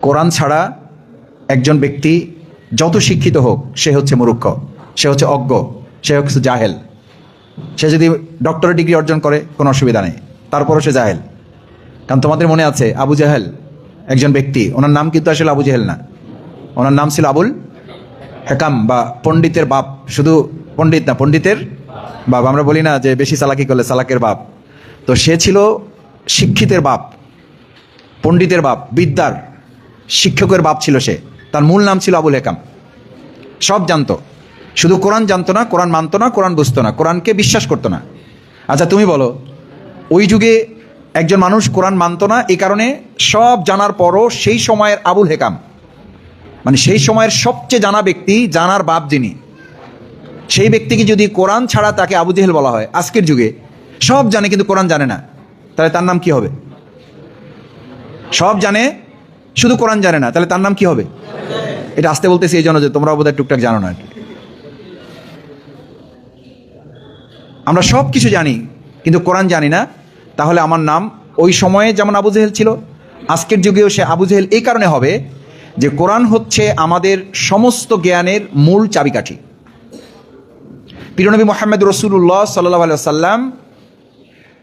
কোরআন ছাড়া একজন ব্যক্তি যত শিক্ষিত হোক সে হচ্ছে মূর্খ, সে হচ্ছে অজ্ঞ, সে হচ্ছে জাহেল। সে যদি ডক্টরেট ডিগ্রি অর্জন করে কোনো অসুবিধা নেই, তারপরও সে জাহেল। কারণ তোমাদের মনে আছে আবু জাহেল একজন ব্যক্তি, ওনার নাম কিন্তু আসলে আবু জাহেল না, ওনার নাম ছিল আবুল হেকাম বা পণ্ডিতের বাপ। শুধু পণ্ডিত না, পণ্ডিতের বাপ। আমরা বলি না যে বেশি চালাকি করলে চালাকের বাপ। তো সে ছিল শিক্ষিতের বাপ, পণ্ডিতের বাপ, বিদ্যার শিক্ষকের বাপ ছিল সে। তার মূল নাম ছিল আবুল হেকাম। সব জানতো, শুধু কোরআন জানতো না, কোরআন মানতো না, কোরআন বুঝতো না, কোরআনকে বিশ্বাস করতো না। আচ্ছা তুমি বলো, ওই যুগে একজন মানুষ কোরআন মানতো না, এই কারণে সব জানার পরও সেই সময়ের আবুল হেকাম, মানে সেই সময়ের সবচেয়ে জানা ব্যক্তি, জানার বাপ যিনি, সেই ব্যক্তিকে যদি কোরআন ছাড়া তাকে আবু জেহেল বলা হয়, আজকের যুগে সব জানে কিন্তু কোরআন জানে না, তাহলে তার নাম কি হবে? সব জানে শুধু কোরআন জানে না, তাহলে তার নাম কি হবে? এটা আসতে বলতেছি এই জন্য যে তোমরা বোধহয় টুকটাক জানো না। আমরা সব কিছু জানি কিন্তু কোরআন জানি না, তাহলে আমার নাম ওই সময়ে যেমন আবু জেহেল ছিল, আজকের যুগেও সে আবু জেহেল এই কারণে হবে যে কোরআন হচ্ছে আমাদের সমস্ত জ্ঞানের মূল চাবিকাঠি। প্রিয়নবী মুহাম্মদ রাসূলুল্লাহ সাল্লাল্লাহু আলাইহি ওয়াসাল্লাম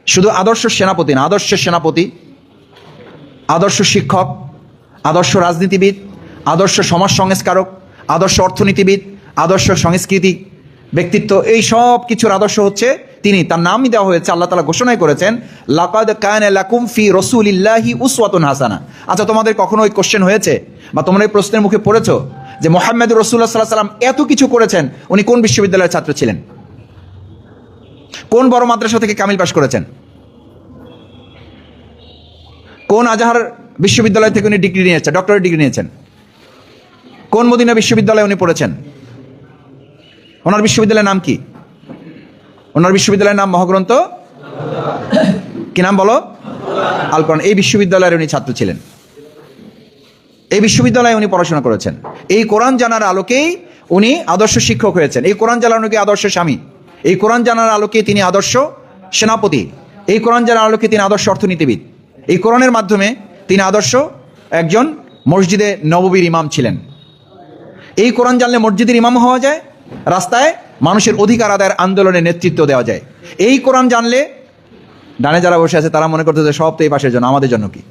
শুধু আদর্শ সেনাপতি না, আদর্শের সেনাপতি, আদর্শ শিক্ষক, আদর্শ রাজনীতিবিদ, আদর্শ সমাজ সংস্কারক, আদর্শ অর্থনীতিবিদ, আদর্শ সংস্কৃতি ব্যক্তিত্ব, এই সব কিছুর আদর্শ হচ্ছে তিনি। তার নামই দেওয়া হয়েছে, আল্লাহ তাআলা ঘোষণাই করেছেন লাকাদ কানা লাকুম ফি রাসূলিল্লাহি উসওয়াতুন হাসানা। আচ্ছা তোমাদের কখনো ওই কোশ্চেন হয়েছে বা তোমরা এই প্রশ্নের মুখে পড়েছো যে মুহাম্মদ রাসূলুল্লাহ সাল্লাল্লাহু আলাইহি ওয়াসাল্লাম এত কিছু করেছেন, উনি কোন বিশ্ববিদ্যালয়ের ছাত্র ছিলেন? কোন বড় মাদ্রাসা থেকে কামিল পাশ করেছেন? কোন আজহার বিশ্ববিদ্যালয় থেকে উনি ডিগ্রি নিয়েছেন, ডক্টরেট ডিগ্রি নিয়েছেন? কোন মদিনা বিশ্ববিদ্যালয়ে উনি পড়েছেন? ওনার বিশ্ববিদ্যালয়ের নাম কি? ওনার বিশ্ববিদ্যালয়ের নাম মহাগ্রন্থ কি নাম বলো? আল কোরআন। এই বিশ্ববিদ্যালয়ের উনি ছাত্র ছিলেন, এই বিশ্ববিদ্যালয়ে উনি পড়াশোনা করেছেন। এই কোরআন জানার আলোকেই উনি আদর্শ শিক্ষক হয়েছেন, এই কোরআন জানার আলোকে আদর্শ স্বামী, এই কোরআন জানার আলোকে তিনি আদর্শ সেনাপতি, এই কোরআন জানার আলোকে তিনি আদর্শ অর্থনীতিবিদ, এই কোরআনের মাধ্যমে তিনি আদর্শ একজন মসজিদে নববীর ইমাম ছিলেন। এই কোরআন জানলে মসজিদের ইমাম হওয়া যায়, রাস্তায় মানুষের অধিকার আদায়ের আন্দোলনে নেতৃত্ব দেওয়া যায়। এই কোরআন জানলে, ডানে যারা বসে আছে তারা মনে করতে যে সব তো এই পাশের জন্য, আমাদের জন্য কি?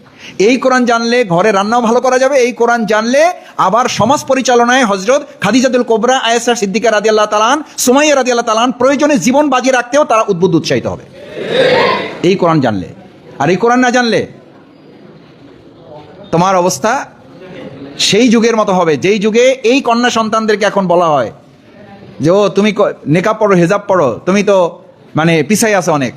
এই কোরআন জানলে ঘরে রান্নাও ভালো করা যাবে। এই কোরআন জানলে আবার সমাজ পরিচালনায় হযরত খাদিজাতুল কুবরা, আয়েশা সিদ্দিকা রাদিয়াল্লাহু তাআলা, সুমাইয়া রাদিয়াল্লাহু তাআলা প্রয়োজনে জীবন বাজি রাখতেও তারা উদ্বুদ্ধ উৎসাহিত হবে এই কোরআন জানলে। আর এই কোরআন না জানলে তোমার অবস্থা সেই যুগের মতো হবে যেই যুগে এই কন্যা সন্তানদেরকে এখন বলা হয় যে ও তুমি নেকাব পড়ো, হেজাব পড়ো, তুমি তো মানে পিছাই আছে অনেক।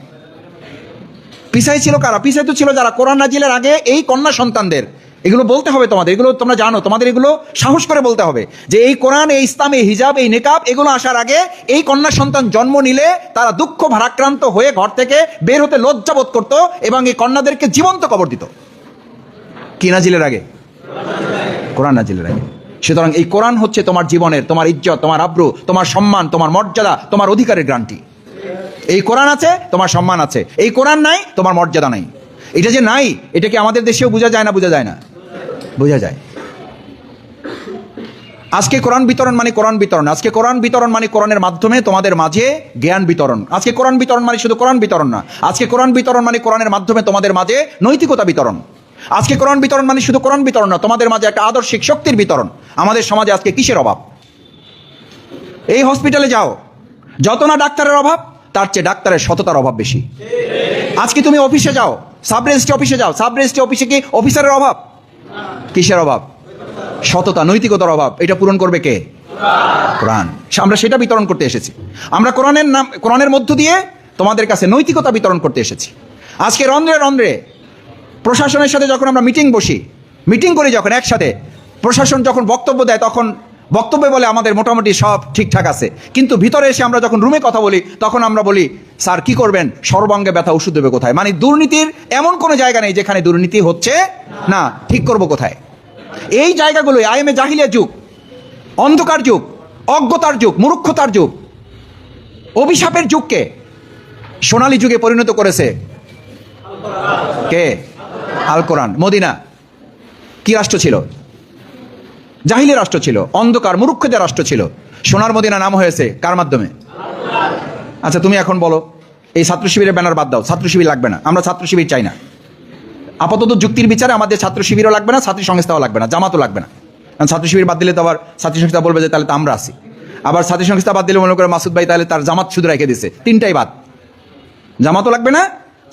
পিছাই ছিল কারা? পিছাই তো ছিল যারা কোরআন নাজিলের আগে এই কন্যা সন্তানদের, এগুলো বলতে হবে তোমাদের, এগুলো তোমরা জানো, তোমাদের এগুলো সাহস করে বলতে হবে যে এই কোরআন, এই ইসলাম, এই হিজাব, এই নেকাব এগুলো আসার আগে এই কন্যা সন্তান জন্ম নিলে তারা দুঃখ ভারাক্রান্ত হয়ে ঘর থেকে বের হতে লজ্জাবোধ করতো এবং এই কন্যাদেরকে জীবন্ত কবর দিত। কি নাজিলের আগে? কোরআন নাজিলের আগে। সুতরাং এই কোরআন হচ্ছে তোমার জীবনের, তোমার ইজ্জত, তোমার আব্রু, তোমার সম্মান, তোমার মর্যাদা, তোমার অধিকারের গ্যারান্টি। এই কোরআন আছে তোমার সম্মান আছে, এই কোরআন নাই তোমার মর্যাদা নাই। এটা যে নাই, এটা কি আমাদের দেশেও বোঝা যায় না? বোঝা যায় না? বোঝা যায়। আজকে কোরআন বিতরণ মানে কোরআন বিতরণ, আজকে কোরআন বিতরণ মানে কোরআনের মাধ্যমে তোমাদের মাঝে জ্ঞান বিতরণ। আজকে কোরআন বিতরণ মানে শুধু কোরআন বিতরণ না, আজকে কোরআন বিতরণ মানে কোরআনের মাধ্যমে তোমাদের মাঝে নৈতিকতা বিতরণ। আজকে কোরআন বিতরণ মানে শুধু কোরআন বিতরণ না, তোমাদের মাঝে একটা আদর্শিক শক্তির বিতরণ। আমাদের সমাজে আজকে কিসের অভাব? এই হসপিটালে যাও, যত না ডাক্তারের অভাব, তার চেয়ে ডাক্তারের সততার অভাব বেশি। আজকে তুমি অফিসে যাও, সাব রেজিস্ট্রি অফিসে যাও, সাব রেজিস্ট্রি অফিসে কি অফিসারের অভাব? কিসের অভাব? সততা, নৈতিকতার অভাব। এটা পূরণ করবে কে? কোরআন। আমরা সেটা বিতরণ করতে এসেছি। আমরা কোরআনের নাম, কোরআনের মধ্য দিয়ে তোমাদের কাছে নৈতিকতা বিতরণ করতে এসেছি। আজকে রন্ধ্রে রন্ধ্রে প্রশাসনের সাথে যখন আমরা মিটিং করি, যখন একসাথে প্রশাসন যখন বক্তব্য দেয়, তখন বক্তব্য বলে আমাদের মোটামুটি সব ঠিকঠাক আছে, কিন্তু ভিতরে এসে আমরা যখন রুমে কথা বলি তখন আমরা বলি স্যার কি করবেন, সর্বাঙ্গে ব্যথা, ওষুধ দেবে কোথায়? মানে দুর্নীতির এমন কোনো জায়গা নেই যেখানে দুর্নীতি হচ্ছে না, ঠিক করব কোথায়? এই জায়গাগুলোই আইএমএ জাহিলিয়া যুগ, অন্ধকার যুগ, অজ্ঞতার যুগ, মূর্খতার যুগ, অভিশাপের যুগকে সোনালী যুগে পরিণত করেছে কে? আল কোরআন। মদিনা কি রাষ্ট্র ছিল? জাহিলি রাষ্ট্র ছিল, অন্ধকার মূর্খদের রাষ্ট্র ছিল। সোনার মদিনা নাম হয়েছে কার মাধ্যমে? আচ্ছা তুমি এখন বলো, এই ছাত্র শিবিরের ব্যানার বাদ দাও, ছাত্র শিবির লাগবে না, আমরা ছাত্র শিবির চাই না। আপাতত যুক্তির বিচারে আমাদের ছাত্র শিবিরও লাগবে না, ছাত্রী সংস্থাও লাগবে না, জামাতও লাগবে না। কারণ ছাত্র শিবির বাদ দিলে তো আবার ছাত্রী সংস্থা বলবে যে তাহলে তো আমরা আছি। আবার ছাত্রী সংস্থা বাদ দিলে মনে করে মাসুদ ভাই তাহলে তার জামাত শুধু রেখে দিছে। তিনটাই বাদ, জামাতও লাগবে না,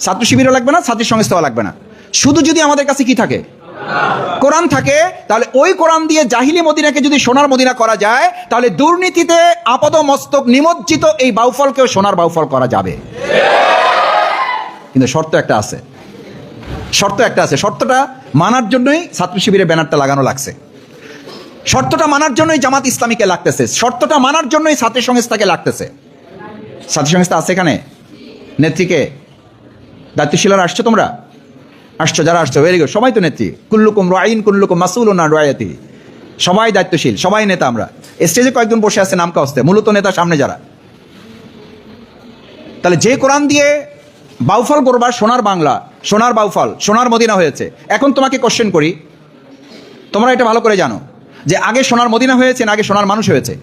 ছাত্র শিবিরও লাগবে না, ছাত্রী সংস্থাও লাগবে না। শুধু যদি আমাদের কাছে কি থাকে? কোরআন থাকে। তাহলে ওই কোরআন দিয়ে জাহিলি মদিনাকে যদি সোনার মদিনা করা যায়, তাহলে দুর্নীতিতে আপাদ মস্তক নিমজ্জিত এই বাউফলকেও সোনার বাউফল করা যাবে। কিন্তু শর্ত একটা আছে, শর্তটা মানার জন্যই ছাত্র শিবিরের ব্যানারটা লাগানো লাগছে, শর্তটা মানার জন্যই জামাত ইসলামীকে লাগতেছে, শর্তটা মানার জন্যই ছাত্র সংস্থাকে লাগতেছে। ছাত্র সংস্থা আছে এখানে, নেত্রীকে, দায়িত্বশীলরা আসছো, তোমরা আসছো, যারা আসছো ভেরি গুড, সবাই তো নেত্রী। কুল্লুকুম রাইন কুল্লুকুম মাসউলুন আন রায়াতি, সবাই দায়িত্বশীল, সবাই নেতা। আমরা স্টেজে কয়েকজন বসে আছে নাম কাস্তে, মূলত নেতা সামনে যারা। তাহলে যে কোরআন দিয়ে বাউফল করবার সোনার বাংলা, সোনার বাউফল, সোনার মদিনা হয়েছে। এখন তোমাকে কোশ্চেন করি, তোমরা এটা ভালো করে জানো যে আগে সোনার মদিনা হয়েছে না আগে সোনার মানুষ হয়েছে?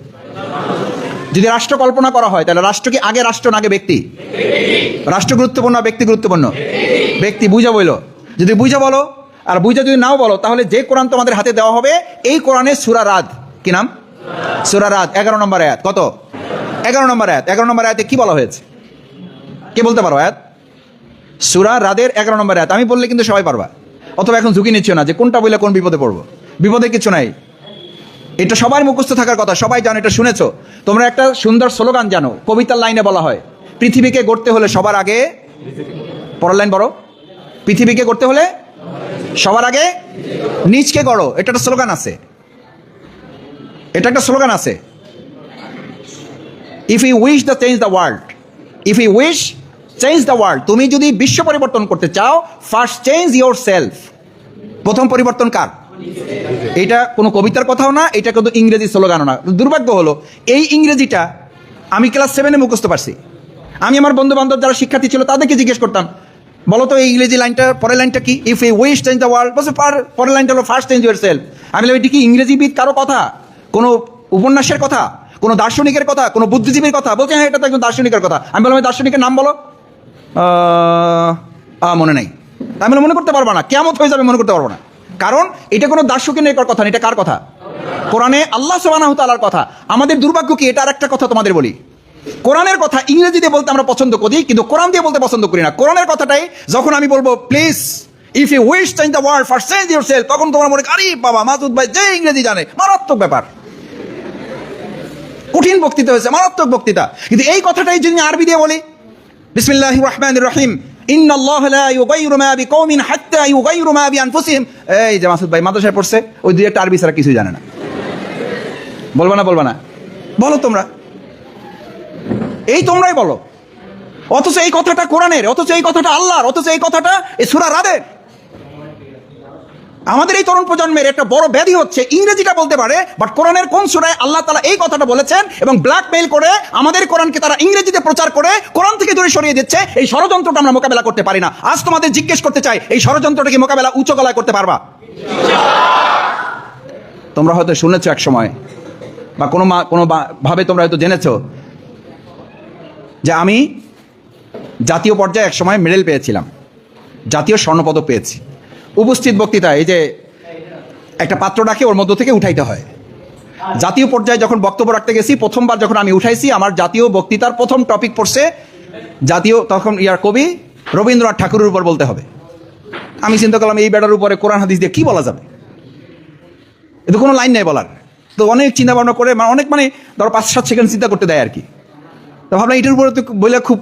যদি রাষ্ট্র কল্পনা করা হয় তাহলে রাষ্ট্র কি আগে রাষ্ট্র না আগে ব্যক্তি? রাষ্ট্র গুরুত্বপূর্ণ, ব্যক্তি গুরুত্বপূর্ণ? ব্যক্তি। বুঝা বইলো, যদি বুঝা বলো, আর বুঝা যদি নাও বলো, তাহলে যে কোরআন তোমাদের হাতে দেওয়া হবে এই কোরআনের সূরা রাদ, কি নাম? সূরা রাদ 11 নম্বর আয়াত। কত? 11 নম্বর আয়াত। 11 নম্বর আয়াতে কি বলা হয়েছে? কে বলতে পারো আয়াত? সূরা রাদের 11 নম্বর আয়াত। আমি বললে কিন্তু সবাই পারবা, অথবা এখন ঝুঁকি নিচ্ছ না যে কোনটা বললে কোন বিপদে পড়বো। বিপদে কিছু নাই, এটা সবার মুখস্থ থাকার কথা, সবাই জানো, এটা শুনেছো। তোমরা একটা সুন্দর স্লোগান জানো, কবিতার লাইনে বলা হয়, পৃথিবীকে গড়তে হলে সবার আগে, পরের লাইন বড়, পৃথিবীকে গড়তে হলে সবার আগে নিজকে গড়ো। এটা একটা স্লোগান আছে, এটা একটা স্লোগান আছে। If you wish the change the world, if you wish change the world, তুমি যদি বিশ্ব পরিবর্তন করতে চাও, ফার্স্ট চেঞ্জ ইউর সেলফ, প্রথম পরিবর্তন কার? এটা কোনো কবিতার কথাও না, এটা কিন্তু ইংরেজি স্লোগানও না। দুর্ভাগ্য হলো এই ইংরেজিটা আমি ক্লাস 7-এ মুখস্থ পারছি। আমি আমার বন্ধু বান্ধব যারা শিক্ষার্থী ছিল তাদেরকে জিজ্ঞেস করতাম, বলো তো এই ইংরেজি লাইনটা, পরের লাইনটা কি? If you wish change the world, বলছে পরের লাইনটা হলো ফার্স্ট চেঞ্জ ইউর সেলফ। আমি বললাম এটা কি ইংরেজিবিদ কারো কথা, কোনো উপন্যাসের কথা, কোনো দার্শনিকের কথা, কোনো বুদ্ধিজীবীর কথা? বলছে হ্যাঁ এটা তো একজন দার্শনিকের কথা। আমি বললাম এই দার্শনিকের নাম বলো। মনে নেই। আমি বললাম মনে করতে পারবো না, কিয়ামত হয়ে যাবে, মনে করতে পারবো না। কারণ এটা কোনো দার্শনিকের কথা না, এটা কার কথা? কোরআনে আল্লাহ সুবহানাহু ওয়া তাআলার কথা। আমাদের দুর্ভাগ্য কি, এটা আরেকটা কথা তোমাদের বলি, কোরআনের কথা ইংরেজিতে বলতে আমরা পছন্দ করি, কিন্তু কোরআন দিয়ে বলতে পছন্দ করি না। কোরআনের কথাটাই যখন আমি বলবো please if you wish change the world first change yourself, তখন তোমার মনে আরে বাবা মাসুদ ভাই যে ইংরেজি জানে, মারাত্মক ব্যাপার, কঠিন বক্তৃতা হয়েছে, মারাত্মক বক্তৃতা। কিন্তু এই কথাটাই যদি আরবি দিয়ে বলি, বিসমিল্লাহির রহমানির রহিম, ইন্নাল্লাহা লা ইউগাইরু মা বিকওমিন হাত্তা ইউগাইরু মা বিআনফুসিহিম। এই যে মাসুদ ভাই মাদ্রাসায় পড়ছে, ওই দুই একটা আরবি ছাড়া কিছুই জানে না। বলবা না? বলবা না? বলো তোমরা, এই তোমরাই বলো। অথচ এই কথাটা কোরআনের, অথচ এই কথাটা আল্লাহর, অথচ এই কথাটা এই সূরা রাদের। আমাদের এই তরুণ প্রজন্মের একটা বড় ব্যাধি হচ্ছে ইংরেজিটা বলতে পারে, বাট কোরআনের কোন সূরায় আল্লাহ তাআলা এই কথাটা বলেছেন, এবং ব্ল্যাকমেইল করে আমাদের কোরআনকে তারা ইংরেজিতে প্রচার করে কোরআন থেকে দূরে সরিয়ে দিচ্ছে। এই ষড়যন্ত্রটা আমরা মোকাবেলা করতে পারি না। আজ তোমাদের জিজ্ঞেস করতে চাই, এই ষড়যন্ত্রটাকে মোকাবেলা উচ্চ গলায় করতে পারবা? তোমরা হয়তো শুনেছো এক সময়, বা কোনো ভাবে তোমরা হয়তো জেনেছো যে আমি জাতীয় পর্যায়ে এক সময় মেডেল পেয়েছিলাম, জাতীয় স্বর্ণপদক পেয়েছি। উপস্থিত বক্তৃতা, এই যে একটা পাত্র ডাকে, ওর মধ্য থেকে উঠাইতে হয়। জাতীয় পর্যায়ে যখন বক্তব্য রাখতে গেছি, প্রথমবার যখন আমি উঠাইছি, আমার জাতীয় বক্তৃতার প্রথম টপিক পড়ছে জাতীয়, তখন ইয়ার কবি রবীন্দ্রনাথ ঠাকুরের উপর বলতে হবে। আমি চিন্তা করলাম এই বেটার উপরে কোরআন হাদিস দিয়ে কি বলা যাবে, এতে কোনো লাইন নেই বলার। তো অনেক চিন্তা ভাবনা করে, অনেক ধরো 5-7 সেকেন্ড চিন্তা করতে দেয় আর কি। তো ভাবলাম এটার উপরে তো বলে খুব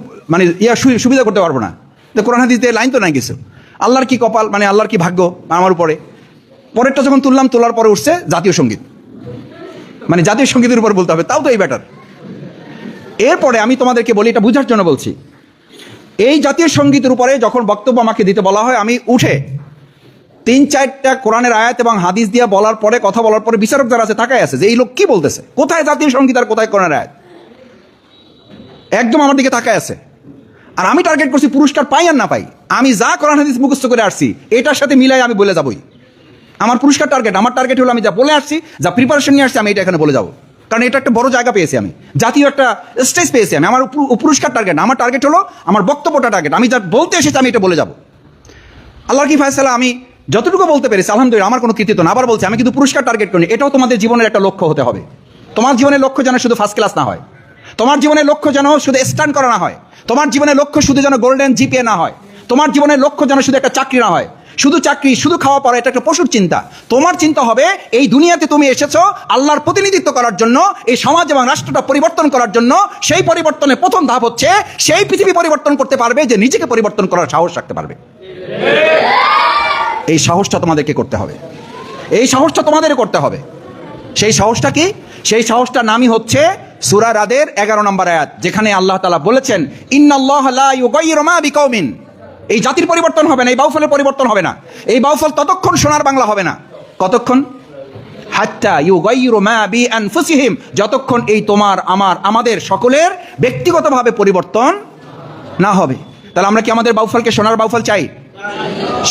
সুবিধা করতে পারবো না, তো কোরআন হাদিস দিয়ে লাইন তো নাই কিছু। আল্লাহর কি কপাল, আল্লাহর কি ভাগ্য আমার উপরে। পরেরটা যখন তোলার পরে উঠছে জাতীয় সঙ্গীত, জাতীয় সঙ্গীতের উপর বলতে হবে, তাও তো এই ব্যাটার। এরপরে আমি তোমাদেরকে বলি, এটা বোঝার জন্য বলছি, এই জাতীয় সঙ্গীতের উপরে যখন বক্তব্য আমাকে দিতে বলা হয়, আমি উঠে 3-4টা কোরআনের আয়াত এবং হাদিস দিয়ে বলার পরে, কথা বলার পরে বিচারক যারা আছে তাকায় আছে যে এই লোক কি বলতেছে, কোথায় জাতীয় সঙ্গীত আর কোথায় কোরআনের আয়াত, একদম আমার দিকে তাকায় আছে। আর আমি টার্গেট করছি পুরস্কার পাই আর না পাই, আমি যা কোরআন হাদিস মুখস্থ করে আসছি এটার সাথে মিলাই আমি বলে যাবই। আমার পুরস্কার টার্গেট, আমার টার্গেট হলো আমি যা বলে আসছি, যা প্রিপারেশন নিয়ে আসছি, আমি এটা এখানে বলে যাবো। কারণ এটা একটা বড় জায়গা পেয়েছি, আমি জাতীয় একটা স্টেজ পেয়েছি, আমি আমার পুরস্কার টার্গেট, আমার টার্গেট হলো আমার বক্তব্যটা টার্গেট, আমি যা বলতে এসেছি আমি এটা বলে যাব। আল্লাহর কি ফয়সালা, আমি যতটুকু বলতে পেরেছি আলহামদুলিল্লাহ, আমার কোনো কৃতিত্ব না। আবার বলছি, আমি কিন্তু পুরস্কার টার্গেট করিনি। এটাও তোমাদের জীবনের একটা লক্ষ্য হতে হবে। তোমার জীবনের লক্ষ্য যেন শুধু ফার্স্ট ক্লাস না হয়, তোমার জীবনের লক্ষ্য যেন শুধু স্ট্যান্ড করা না হয়, তোমার জীবনের লক্ষ্য শুধু যেন গোল্ডেন জিপিএ না হয়, তোমার জীবনের লক্ষ্য যেন শুধু একটা চাকরি না হয়, শুধু চাকরি, শুধু খাওয়া পড়া, এটা একটা পশুর চিন্তা। তোমার চিন্তা হবে এই দুনিয়াতে তুমি এসেছো আল্লাহর প্রতিনিধিত্ব করার জন্য, এই সমাজ এবং রাষ্ট্রটা পরিবর্তন করার জন্য। সেই পরিবর্তনের প্রথম ধাপ হচ্ছে সেই পৃথিবী পরিবর্তন করতে পারবে যে নিজেকে পরিবর্তন করার সাহস রাখতে পারবে। এই সাহসটা তোমাদেরকে করতে হবে, এই সাহসটা তোমাদের করতে হবে। সেই সাহসটা কি? সেই সাহসটার নামই হচ্ছে সূরা রাদের 11 নম্বর আয়াত, যেখানে আল্লাহ তাআলা বলেছেন, ইন্নাল্লাহা লা ইউগাইয়িরু মা বিকাউমিন। এই জাতির পরিবর্তন হবে না, এই বাউফলের পরিবর্তন হবে না, এই বাউফল ততক্ষণ সোনার বাংলা হবে না। কতক্ষণ? হাত্তা ইউগাইয়িরু মা বিআনফুসিহিম, যতক্ষণ এই তোমার, আমার, আমাদের সকলের ব্যক্তিগতভাবে পরিবর্তন না হবে। তাহলে আমরা কি আমাদের বাউফলকে সোনার বাউফল চাই?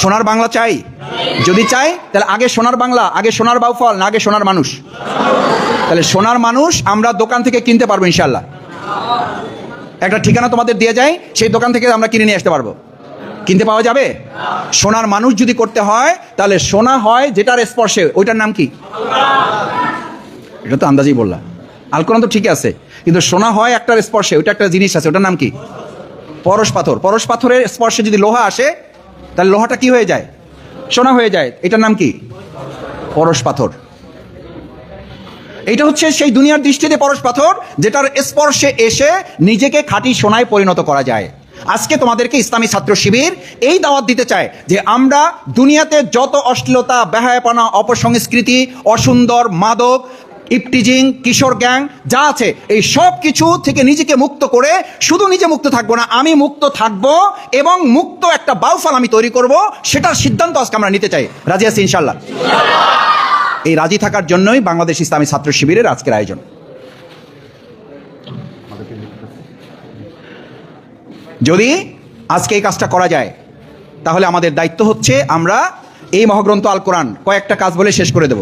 সোনার বাংলা চাই? যদি চাই তাহলে আগে সোনার বাংলা, আগে সোনার বাউফল, না আগে সোনার মানুষ? তাহলে সোনার মানুষ আমরা দোকান থেকে কিনতে পারবো ইনশাল্লাহ। একটা ঠিকানা তোমাদের দিয়ে যায়, সেই দোকান থেকে আমরা কিনে নিয়ে আসতে পারবো। কিনতে পাওয়া যাবে? সোনার মানুষ যদি করতে হয় তাহলে সোনা হয় যেটার স্পর্শে, ওইটার নাম কি? এটা তো আন্দাজেই বললাম, আল কোরআন তো ঠিক আছে, কিন্তু সোনা হয় একটার স্পর্শে, ওইটা একটা জিনিস আছে, ওটার নাম কি? পরশ পাথর। পরশ পাথরের স্পর্শে যদি লোহা আসে তাহলে লোহাটা কি হয়ে যায়? সোনা হয়ে যায়। এটার নাম কি? পরশ পাথর। এটা হচ্ছে সেই দুনিয়ার দৃষ্টিতে পরশ পাথর, যেটার স্পর্শে এসে নিজেকে খাঁটি সোনায় পরিণত করা যায়। আজকে তোমাদেরকে ইসলামী ছাত্র শিবির এই দাওয়াত দিতে চায় যে আমরা দুনিয়াতে যত অশ্লীলতা, বেহায়াপনা, অপসংস্কৃতি, অসুন্দর, মাদক, ইপটিজিং, কিশোর গ্যাং যা আছে, এই সব কিছু থেকে নিজেকে মুক্ত করে, শুধু নিজে মুক্ত থাকবো না, আমি মুক্ত থাকবো এবং মুক্ত একটা বাউফল আমি তৈরি করব, সেটার সিদ্ধান্ত আজকে আমরা নিতে চাই। রাজি আছি ইনশাল্লাহ? এই রাজি থাকার জন্যই বাংলাদেশ ইসলামী ছাত্র শিবিরের আজকের আয়োজন। যদি আজকে এই কাজটা করা যায় তাহলে আমাদের দায়িত্ব হচ্ছে আমরা এই মহাগ্রন্থ আল কোরআন কয়েকটা কাজ বলে শেষ করে দেব।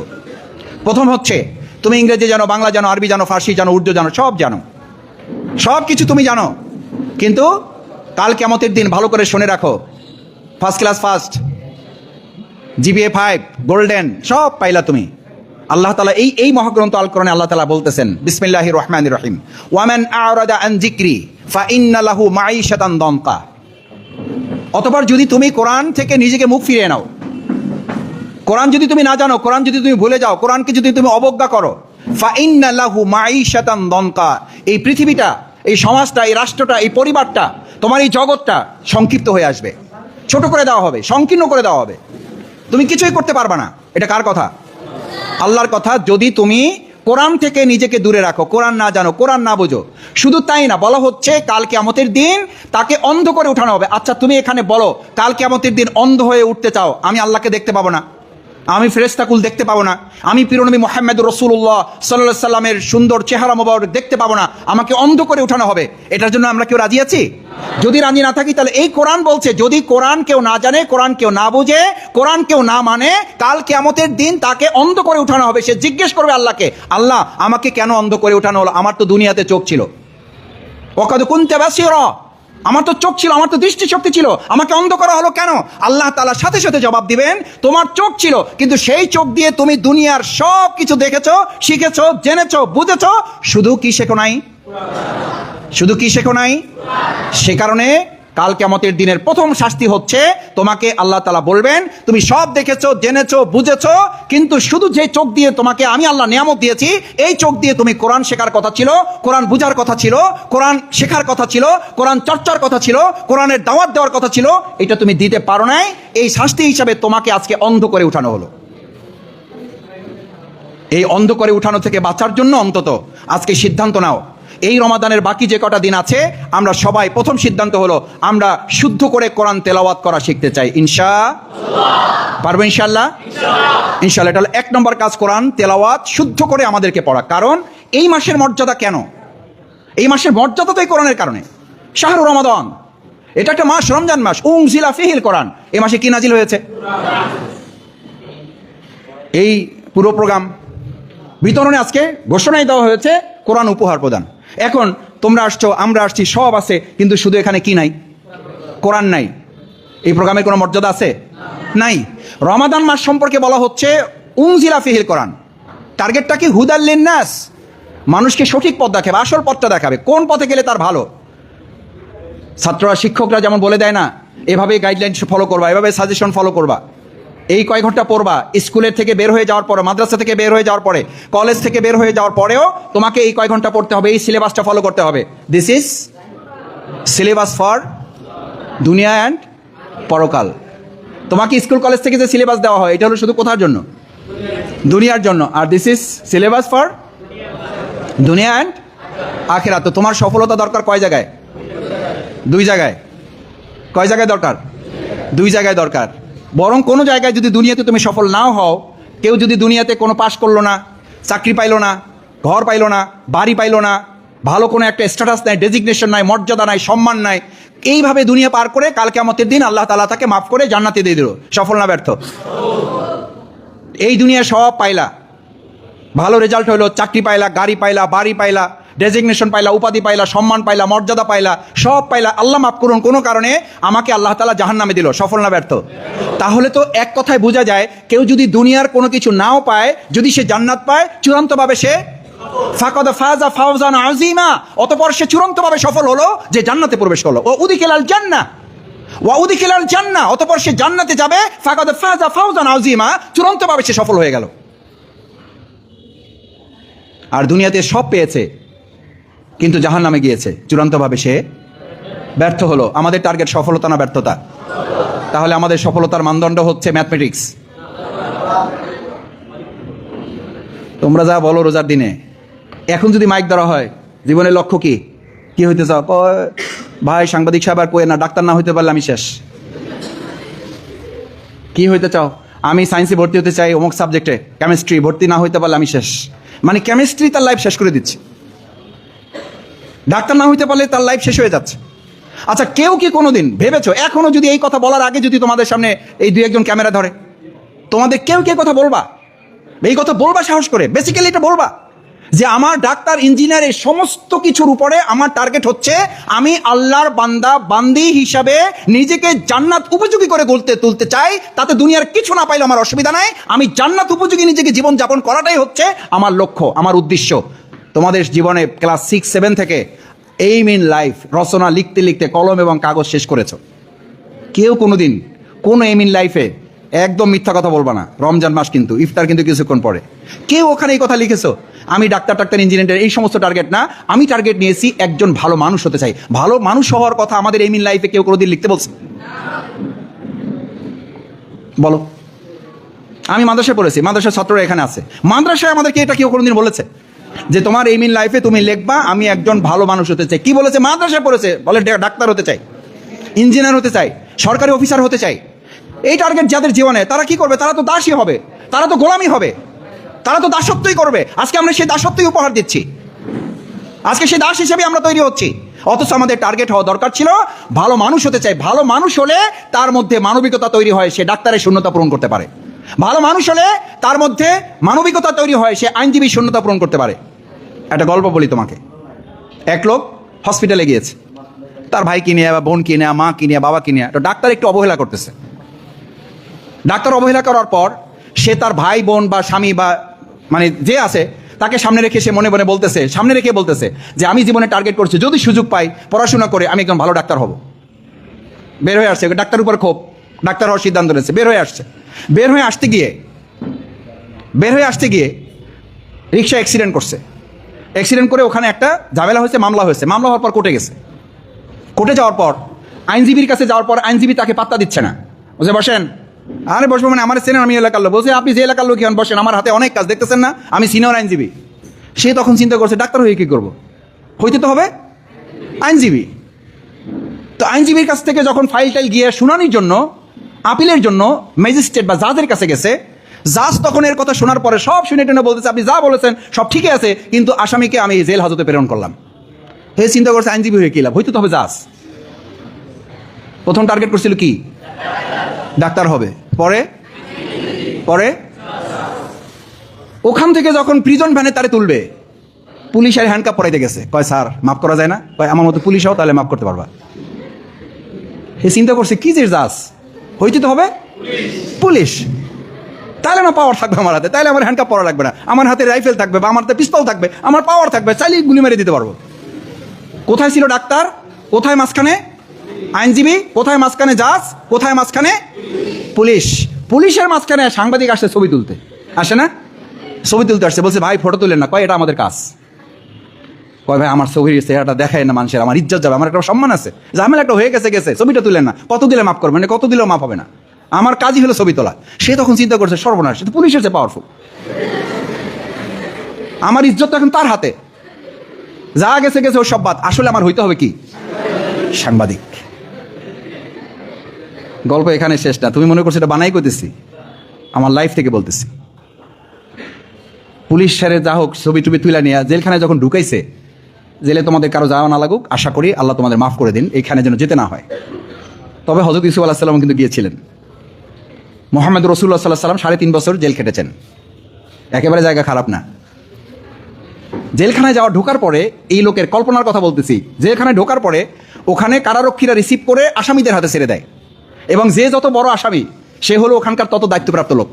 প্রথম হচ্ছে, তুমি ইংরেজি জানো, বাংলা জানো, আরবি জানো, ফার্সি জানো, উর্দু জানো, সব জানো, সব কিছু তুমি জানো, কিন্তু কাল কিয়ামতের দিন ভালো করে শুনে রাখো, first class first, GPA 5, golden, সব পাইলা তুমি। আল্লাহ তাআলা এই মহাগ্রন্থ আল কোরআনে আল্লাহ তাআলা বলতেছেন, বিসমিল্লাহির রহমানির রহিম, ওয়ামান আ'রাদা আন যিকরি ফাইন্না লাহু মাঈশাতান দানকা। অতঃপর যদি তুমি কোরআন থেকে নিজেকে মুখ ফিরিয়ে নাও, কোরআন যদি তুমি না জানো, কোরআন যদি তুমি ভুলে যাও, কোরআনকে যদি তুমি অবজ্ঞা করো, ফাইন্না লাহু মাঈশাতান দানকা, এই পৃথিবীটা, এই সমাজটা, এই রাষ্ট্রটা, এই পরিবারটা, তোমার এই জগৎটা সংক্ষিপ্ত হয়ে আসবে, ছোট করে দেওয়া হবে, সংকীর্ণ করে দেওয়া হবে, তুমি কিছুই করতে পারবে না। এটা কার কথা? আল্লাহর কথা। যদি তুমি কোরআন থেকে নিজেকে দূরে রাখো, কোরআন না জানো, কোরআন না বোঝো, শুধু তাই না, বলা হচ্ছে কাল কিয়ামতের দিন তাকে অন্ধ করে উঠানো হবে। আচ্ছা, তুমি এখানে বলো, কাল কিয়ামতের দিন অন্ধ হয়ে উঠতে চাও, আমি আল্লাহকে দেখতে পাবো না, আমি ফেরেশতাকুল দেখতে পাবো না, আমি প্রিয়নবী মুহাম্মদুর রাসূলুল্লাহ সাল্লাল্লাহু আলাইহি সাল্লামের সুন্দর চেহারা মোবারক দেখতে পাবো না, আমাকে অন্ধ করে উঠানো হবে, এটার জন্য আমরা কেউ রাজি আছি? যদি রাজি না থাকি তাহলে এই কোরআন বলছে, যদি কোরআন কেউ না জানে, কোরআন কেউ না বুঝে, কোরআন কেউ না মানে, কাল কিয়ামতের দিন তাকে অন্ধ করে উঠানো হবে। সে জিজ্ঞেস করবে আল্লাহকে, আল্লাহ আমাকে কেন অন্ধ করে উঠানো হলো? আমার তো দুনিয়াতে চোখ ছিল, ওয়াকাদ কুনতা বাসীরা, আমার তো চোখ ছিল, আমার তো দৃষ্টিশক্তি ছিল, আমাকে অন্ধ করা হলো কেন? আল্লাহ তাআলা সাথে সাথে জবাব দিবেন, তোমার চোখ ছিল, কিন্তু সেই চোখ দিয়ে তুমি দুনিয়ার সব কিছু দেখেছো, শিখেছো, জেনেছো, বুঝেছো, শুধু কি শেখো নাই? শুধু কি শেখো নাই? সে কারণে কাল কিয়ামতের দিনের প্রথম শাস্তি হচ্ছে, তোমাকে আল্লাহ তাআলা বলবেন, তুমি সব দেখেছো, জেনেছো, বুঝেছো, কিন্তু শুধু যে চোখ দিয়ে তোমাকে আমি আল্লাহ নিয়ামত দিয়েছি, এই চোখ দিয়ে তুমি কোরআন শেখার কথা ছিল, কোরআন বুঝার কথা ছিল, কোরআন শেখার কথা ছিল, কোরআন চর্চার কথা ছিল, কোরআনের দাওয়াত দেওয়ার কথা ছিল, এটা তুমি দিতে পারো নাই। এই শাস্তি হিসাবে তোমাকে আজকে অন্ধ করে উঠানো হলো। এই অন্ধ করে উঠানো থেকে বাঁচার জন্য অন্তত আজকে সিদ্ধান্ত নাও, এই রমাদানের বাকি যে কটা দিন আছে, আমরা সবাই প্রথম সিদ্ধান্ত হলো আমরা শুদ্ধ করে কোরআন তেলাওয়াত করা শিখতে চাই। ইনশাআল্লাহ পারবো? ইনশাআল্লাহ, ইনশাআল্লাহ। এটা হলো 1 নম্বর কাজ, কোরআন তেলাওয়াত শুদ্ধ করে আমাদেরকে পড়া। কারণ এই মাসের মর্যাদা কেন? এই মাসের মর্যাদা তো এই কোরআনের কারণে। শাহরু রমাদান, এটা একটা মাস, রমজান মাস, উনজিলা ফিহিল কোরআন। এই মাসে কি নাজিল হয়েছে? এই পুরো প্রোগ্রাম বিতরণে আজকে ঘোষণাই দেওয়া হয়েছে কোরআন উপহার প্রদান। এখন তোমরা আসছো, আমরা আসছি, সব আছে, কিন্তু শুধু এখানে কি নাই? কোরআন নাই। এই প্রোগ্রামের কোনো মর্যাদা আছে? নাই। রমাদান মাস সম্পর্কে বলা হচ্ছে উনজিলা ফিহিল কোরআন। টার্গেটটা কি? হুদাল লিন্নাস, মানুষকে সঠিক পথ দেখাবে, আসল পথটা দেখাবে, কোন পথে গেলে তার ভালো। ছাত্ররা শিক্ষকরা যেমন বলে দেয় না, এভাবে গাইডলাইন ফলো করবা, এভাবে সাজেশন ফলো করবা, এই কয় ঘন্টা পড়বা, স্কুলের থেকে বের হয়ে যাওয়ার পরে, মাদ্রাসা থেকে বের হয়ে যাওয়ার পরে, কলেজ থেকে বের হয়ে যাওয়ার পরেও তোমাকে এই কয় ঘন্টা পড়তে হবে, এই সিলেবাসটা ফলো করতে হবে। দিস ইজ সিলেবাস ফর দুনিয়া অ্যান্ড পরকাল। তোমাকে স্কুল কলেজ থেকে যে সিলেবাস দেওয়া হয়, এটা হলো শুধু কোথার জন্য? দুনিয়ার জন্য। আর দিস ইজ সিলেবাস ফর দুনিয়া অ্যান্ড আখিরাত। তো তোমার সফলতা দরকার কয় জায়গায়? দুই জায়গায়। কয় জায়গায় দরকার? দুই জায়গায় দরকার। বরং কোনো জায়গায় যদি দুনিয়াতে তুমি সফল নাও হও, কেউ যদি দুনিয়াতে কোনো পাশ করলো না, চাকরি পাইলো না, ঘর পাইলো না, বাড়ি পাইলো না, ভালো কোনো একটা স্ট্যাটাস নাই, ডেজিগনেশন নাই, মর্যাদা নাই, সম্মান নাই, এইভাবে দুনিয়া পার করে কাল কিয়ামতের দিন আল্লাহ তাআলা তাকে মাফ করে জান্নাতে দিয়ে দিল। সফল না ব্যর্থ? এই দুনিয়া সব পাইলা, ভালো রেজাল্ট হইলো, চাকরি পাইলা, গাড়ি পাইলা, বাড়ি পাইলা, ডেজিগনেশন পাইলা, উপাধি পাইলা, সম্মান পাইলা, মর্যাদা পাইলা, সব পাইলা, আল্লাহ মাফ করুন, কোনো কারণে আমাকে আল্লাহ তাআলা জাহান্নামে দিল। সফল না ব্যর্থ? তাহলে তো এক কথায় বোঝা যায়, কেউ যদি দুনিয়ার কোনো কিছু নাও পায়, যদি সে জান্নাত পায়, চূড়ান্তভাবে সে ফাকাদ ফাজা ফাওজান আযীমা, অতঃপর সে চূড়ান্তভাবে সফল হলো, যে জান্নাতে প্রবেশ করলো। ও উদিখিলাল জান্নাহ ওয়া উদিখিলাল জান্নাহ, অতঃপর সে জান্নাতে যাবে, ফাকাদ ফাজা ফাওজান আযীমা, চূড়ান্তভাবে সে সফল হয়ে গেল। আর দুনিয়াতে সব পেয়েছে, কিন্তু জাহান্নামে গিয়েছে, চূড়ান্তভাবে সে ব্যর্থ হলো। আমাদের টার্গেট সফলতা না ব্যর্থতা? তাহলে আমাদের সফলতার মানদণ্ড হচ্ছে ম্যাথমেটিক্স। তোমরা যা বলো রোজার দিনে, এখন যদি মাইক ধরা হয়, জীবনের লক্ষ্য কি? কি হইতে চাও? ভাই সাংবাদিক সাহেব আর কয়ে না, ডাক্তার না হইতে পারলে আমি শেষ। কি হইতে চাও? আমি সায়েন্সে ভর্তি হতে চাই অমুক সাবজেক্টে, কেমিস্ট্রি ভর্তি না হইতে পারলে আমি শেষ। মানে কেমিস্ট্রি তার লাইফ শেষ করে দিচ্ছে, ডাক্তার না হইতে পারলে তার লাইফ শেষ হয়ে যাচ্ছে। আচ্ছা, কেউ কি কোনোদিন ভেবেছো, এখনো যদি এই কথা বলার আগে যদি তোমাদের সামনে এই দুই একজন ক্যামেরা ধরে, তোমাদের কেউ কে কথা বলবা? এই কথা বলবা সাহস করে? বেসিক্যালি এটা বলবা যে আমার ডাক্তার, ইঞ্জিনিয়ার, এই সমস্ত কিছুর উপরে আমার টার্গেট হচ্ছে আমি আল্লাহর বান্দা বান্দি হিসাবে নিজেকে জান্নাত উপযোগী করে তুলতে চাই। তাতে দুনিয়ার কিছু না পাইলে আমার অসুবিধা নাই, আমি জান্নাত উপযোগী নিজেকে জীবন যাপন করাটাই হচ্ছে আমার লক্ষ্য, আমার উদ্দেশ্য। তোমাদের জীবনে ক্লাস 6-7 থেকে এইম ইন লাইফ রচনা লিখতে লিখতে কলম এবং কাগজ শেষ করেছো। কেউ কোনোদিন কোনো এইম ইন লাইফে, একদম মিথ্যা কথা বলবা না, রমজান মাস কিন্তু, ইফতার কিন্তু কিছুক্ষণ পরে, কেউ ওখানে এই কথা লিখেছো আমি ডাক্তার ইঞ্জিনিয়ার, এই সমস্ত টার্গেট না। আমি টার্গেট নিয়েছি একজন ভালো মানুষ হতে চাই। ভালো মানুষ হওয়ার কথা আমাদের এইম ইন লাইফে কেউ কোনোদিন লিখতে বলছে? বলো। আমি মাদ্রাসায় পড়েছি, মাদ্রাসার ছাত্ররা এখানে আছে, মাদ্রাসায় আমাদেরকে এটা কেউ কোনোদিন বলেছে যে তোমার এইম ইন লাইফে তুমি লিখবা আমি একজন ভালো মানুষ হতে চাই? কি বলেছে? মাদ্রাসায় পড়েছে, বলে ডাক্তার হতে চাই, ইঞ্জিনিয়ার হতে চাই, সরকারি অফিসার হতে চাই। এই টার্গেট যাদের জীবনে, তারা কি করবে? তারা তো দাসী হবে, তারা তো গোলামি হবে, তারা তো দাসত্বই করবে। আজকে আমরা সেই দাসত্বই উপহার দিচ্ছি, আজকে সেই দাস হিসেবে আমরা তৈরি হচ্ছি। অথচ আমাদের টার্গেট হওয়া দরকার ছিল ভালো মানুষ হতে চাই। ভালো মানুষ হলে তার মধ্যে মানবিকতা তৈরি হয়, সে ডাক্তারের শূন্যতা পূরণ করতে পারে। ভালো মানুষ হলে তার মধ্যে মানবিকতা তৈরি হয়, সে আইনজীবীর শূন্যতা পূরণ করতে পারে। একটা গল্প বলি তোমাকে। এক লোক হসপিটালে গিয়েছে, তার ভাই কিনে বা বোন কিনে, মা কিনে, বাবা কিনে, তো ডাক্তার একটু অবহেলা করতেছে। ডাক্তার অবহেলা করার পর সে তার ভাই বোন বা স্বামী বা মানে যে আছে তাকে সামনে রেখে সে মনে মনে বলতেছে, সামনে রেখে বলতেছে যে আমি জীবনে টার্গেট করছি, যদি সুযোগ পাই পড়াশোনা করে আমি একজন ভালো ডাক্তার হব। বের হয়ে আসছে, ডাক্তার উপর ক্ষোভ, ডাক্তার হওয়ার সিদ্ধান্ত নিয়েছে। বের হয়ে আসছে, বের হয়ে আসতে গিয়ে রিক্সা অ্যাক্সিডেন্ট করছে। অ্যাক্সিডেন্ট করে ওখানে একটা ঝামেলা হয়েছে, মামলা হয়েছে। মামলা হওয়ার পর কোর্টে গেছে। কোর্টে যাওয়ার পর আইনজীবীর কাছে যাওয়ার পর আইনজীবী তাকে পাত্তা দিচ্ছে না, বলছে বসেন। আরে বসবো মানে? আমার সিনিয়র, আমি এলাকার লোক। বলছে আপনি যে এলাকার লোক এখন বসেন, আমার হাতে অনেক কাজ, দেখতেছেন না আমি সিনিয়র আইনজীবী। সে তখন চিন্তা করছে ডাক্তার হয়ে কী করবো, হইতে তো হবে আইনজীবী। তো আইনজীবীর কাছ থেকে যখন ফাইল টাইল গিয়ে শুনানির জন্য, আপিলের জন্য ম্যাজিস্ট্রেট বা জাজের কাছে গেছে, জাজ তখন এর কথা শোনার পরে সব শুনে টেনে বলতেছে আপনি যা বলেছেন সব ঠিকই আছে, কিন্তু আসামিকে আমি জেল হাজতে প্রেরণ করলাম। হে চিন্তা করছে আইনজীবী হয়ে কি লাভ, হইতে তো হবে জাজ। প্রথম টার্গেট করছিল কি? ডাক্তার হবে, পরে পরে ওখান থেকে যখন প্রিজন ভ্যানে তারে তুলবে, পুলিশ আর হ্যান্ডকাপ পরাইতে গেছে, কয় স্যার মাফ করা যায় না? কয় আমার মতো পুলিশ হও, তাহলে মাফ করতে পারবা। সে চিন্তা করছে কি যে জাস হইতে তো হবে পুলিশ, তাহলে না পাওয়ার থাকবে আমার হাতে, তাহলে আমার হ্যান্ডকাপ পরা লাগবে না, আমার হাতে রাইফেল থাকবে বা আমার হাতে পিস্তল থাকবে, আমার পাওয়ার থাকবে, চাইলেই গুলি মেরে দিতে পারবো। কোথায় ছিল ডাক্তার, কোথায় মাঝখানে আইনজীবী, কোথায় মাঝখানে জাজ, কোথায় মাঝখানে পুলিশ? পুলিশের মাঝখানে সাংবাদিক আসছে ছবি তুলতে, আসে না? ছবি তুলতে আসছে, বলছে ভাই ফটো তুলেন না। কয় এটা আমাদের কাজ। কয় ভাই আমার ছবির চেহারাটা দেখায় না মানুষের, আমার ইজ্জত যাবে, আমার একটা সম্মান আছে, ঝামেলা একটা হয়ে গেছে গেছে, ছবিটা তুলেন না। কত দিলে মাফ করবেন? কত দিলেও মাফ হবে না, আমার কাজই হলো ছবি তোলা। সে তখন চিন্তা করছে সর্বনাশ, সে তো পুলিশের চেয়ে পাওয়ারফুল, আমার ইজ্জত এখন তার হাতে, যা গেছে গেছে ও সব বাদ, আসলে আমার হইতে হবে কি সাংবাদিক। গল্প এখানে শেষ না, তুমি মনে করছো এটা বানাই করতেছি, আমার লাইফ থেকে বলতেছি। পুলিশ স্যারে যা হোক ছবি টুবি তুলে নিয়ে জেলখানে যখন ঢুকাইছে, জেলে তোমাদের কারো যাওয়া না লাগুক, আশা করি আল্লাহ তোমাদের মাফ করে দিন, এইখানে যেন যেতে না হয়। তবে হযরত ইউসুফ আলাইহিস সালাম কিন্তু গিয়েছিলেন। মুহাম্মদ রাসূলুল্লাহ সাল্লাল্লাহু আলাইহি ওয়াসাল্লাম 3.5 বছর জেল খেটেছেন, একেবারে জায়গা খারাপ না। জেলখানায় যাওয়া ঢোকার পরে, এই লোকের কল্পনার কথা বলতেছি, জেলখানায় ঢোকার পরে ওখানে কারারক্ষীরা রিসিভ করে আসামিদের হাতে ছেড়ে দেয়, এবং যে যত বড় আসামি সে হলো ওখানকার তত দায়িত্বপ্রাপ্ত লোক।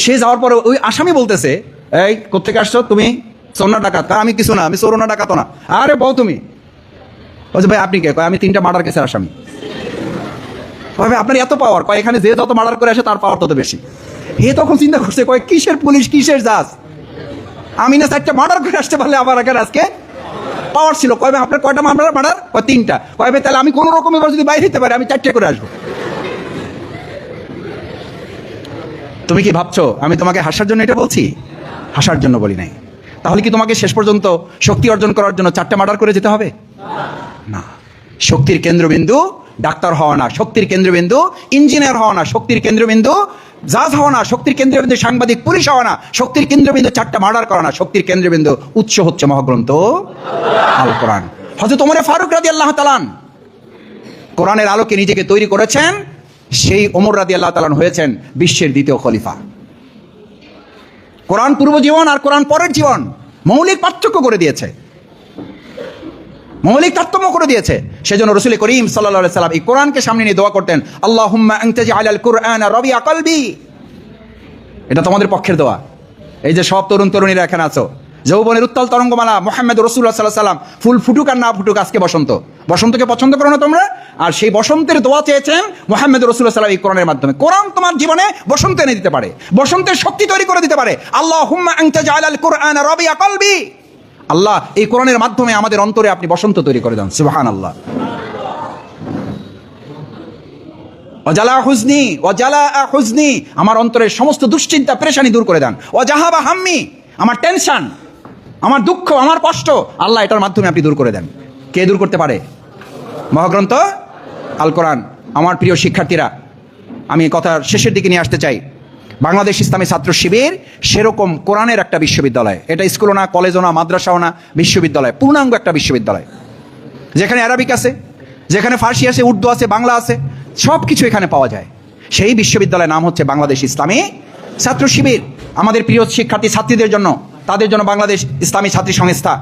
সে যাওয়ার পরে ওই আসামি বলতেছে, এই কোত্থেকে আসছো তুমি? চোর না ডাকাত? আমি কিছু না, আমি চোর না ডাকাত না। আরে বউ তুমি? বলছে ভাই আপনি কে? কয় আমি 3টা মার্ডার কেসের আসামি। ভাই আপনার এত পাওয়ার? কয় এখানে যে যত মার্ডার করে আসে তার পাওয়ার তত বেশি। হে তখন চিন্তা করছে, কয় কিসের পুলিশ, কিসের জাজ, আমি না 4টা মার্ডার করে আসতে পারলে আমার এখানে আজকে পাওয়ার ছিল। কয় ভাই আপনার কয়টা মার্ডার? কয় 3টা। কয় ভাই তাহলে আমি কোনো রকম এবার যদি বাইরে হতে পারি আমি 4টে করে আসবো। তুমি কি ভাবছো আমি তোমাকে হাসার জন্য এটা বলছি? হাসার জন্য বলি নাই। তাহলে কি তোমাকে শেষ পর্যন্ত শক্তি অর্জন করার জন্য 4টে মার্ডার করে যেতে হবে? না। শক্তির কেন্দ্রবিন্দু ডাক্তার হওয়া না, শক্তির কেন্দ্রবিন্দু ইঞ্জিনিয়ার হওয়া না, শক্তির কেন্দ্রবিন্দু জাজ হওয়া না, শক্তির কেন্দ্রবিন্দু সাংবাদিক পুলিশ হওয়া না, শক্তির কেন্দ্রবিন্দু 4টা মার্ডার করা না, শক্তির কেন্দ্রবিন্দু উৎস হচ্ছে মহাগ্রন্থ আল কোরআন। হযরত ওমর ফারুক রাদিয়াল্লাহু তাআলা কোরআনের আলোকে নিজেকে তৈরি করেছেন, সেই ওমর রাদিয়াল্লাহু তাআলা হয়েছেন বিশ্বের দ্বিতীয় খলিফা। কোরআন পূর্ব জীবন আর কোরআন পরের জীবন মৌলিক পার্থক্য করে দিয়েছে, মৌলিক তারতম্য করে দিয়েছে। সেজন্য রাসূল করিম সাল্লাল্লাহু আলাইহি সাল্লাম এই কোরআনকে সামনে নিয়ে দোয়া করতেন, আল্লাহুম্মা আনতা জাআলাল কুরআনা রাবিআ কলবি। এটা তোমাদের পক্ষের দোয়া। এই যে সব তরুণ তরুণীরা এখানে আছো, যৌবনের উত্তাল তরঙ্গমালা মুহাম্মদ রাসূলুল্লাহ সাল্লাল্লাহু আলাইহি সাল্লাম, ফুল ফুটুক আর না ফুটুক, আজকে বসন্ত, বসন্তকে পছন্দ করো না তোমরা? আর সেই বসন্তের দোয়া চেয়েছেন মুহাম্মদ রাসূলুল্লাহ সাল্লাল্লাহু আলাইহি সাল্লাম এই কোরআনের মাধ্যমে। কোরআন তোমার জীবনে বসন্ত এনে দিতে পারে, বসন্তের শক্তি তৈরি করে দিতে পারে। আল্লাহুম্মা আনতা জাআলাল কুরআনা রাবিআ কলবি। আল্লাহ এই কোরআনের মাধ্যমে আমাদের অন্তরে আপনি বসন্ত তৈরি করে দেন। সুবহানাল্লাহ। ওয়াজালা হুজনি ওয়াজালা হুজনি, আমার অন্তরের সমস্ত দুশ্চিন্তা পেরেশানি দূর করে দেন। ওয়াজাহাবা হাম্মি, আমার টেনশন, আমার দুঃখ, আমার কষ্ট, আল্লাহ এটার মাধ্যমে আপনি দূর করে দেন। কে দূর করতে পারে? মহাগ্রন্থ আল কোরআন। আমার প্রিয় শিক্ষার্থীরা, আমি কথার শেষের দিকে নিয়ে আসতে চাই। বাংলাদেশ ইসলামী ছাত্র শিবির সেরকম কোরআনের একটা বিশ্ববিদ্যালয়। এটা স্কুলও না, কলেজও না, মাদ্রাসাও না, বিশ্ববিদ্যালয়, পূর্ণাঙ্গ একটা বিশ্ববিদ্যালয়, যেখানে আরবিক আছে, যেখানে ফার্সি আছে, উর্দু আছে, বাংলা আছে, সব কিছু এখানে পাওয়া যায়। সেই বিশ্ববিদ্যালয়ের নাম হচ্ছে বাংলাদেশ ইসলামী ছাত্র শিবির। আমাদের প্রিয় শিক্ষার্থী ছাত্রীদের জন্য, তাদের জন্য বাংলাদেশ ইসলামী ছাত্রী সংস্থা,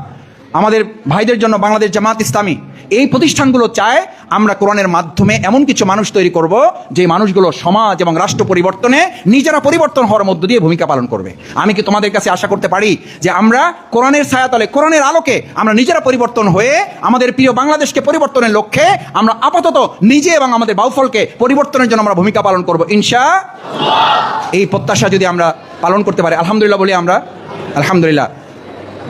আমাদের ভাইদের জন্য বাংলাদেশ জামাত ইসলামী, এই প্রতিষ্ঠানগুলো চায় আমরা কোরআনের মাধ্যমে এমন কিছু মানুষ তৈরি করব যে মানুষগুলো সমাজ এবং রাষ্ট্র পরিবর্তনে নিজেরা পরিবর্তন হওয়ার মধ্য দিয়ে ভূমিকা পালন করবে। আমি কি তোমাদের কাছে আশা করতে পারি যে আমরা কোরআনের ছায়াতলে, কোরআনের আলোকে আমরা নিজেরা পরিবর্তন হয়ে আমাদের প্রিয় বাংলাদেশকে পরিবর্তনের লক্ষ্যে আমরা আপাতত নিজে এবং আমাদের বাউফলকে পরিবর্তনের জন্য আমরা ভূমিকা পালন করব ইনশাআল্লাহ। এই প্রত্যাশা যদি আমরা পালন করতে পারি, আলহামদুলিল্লাহ বলি আমরা, আলহামদুলিল্লাহ।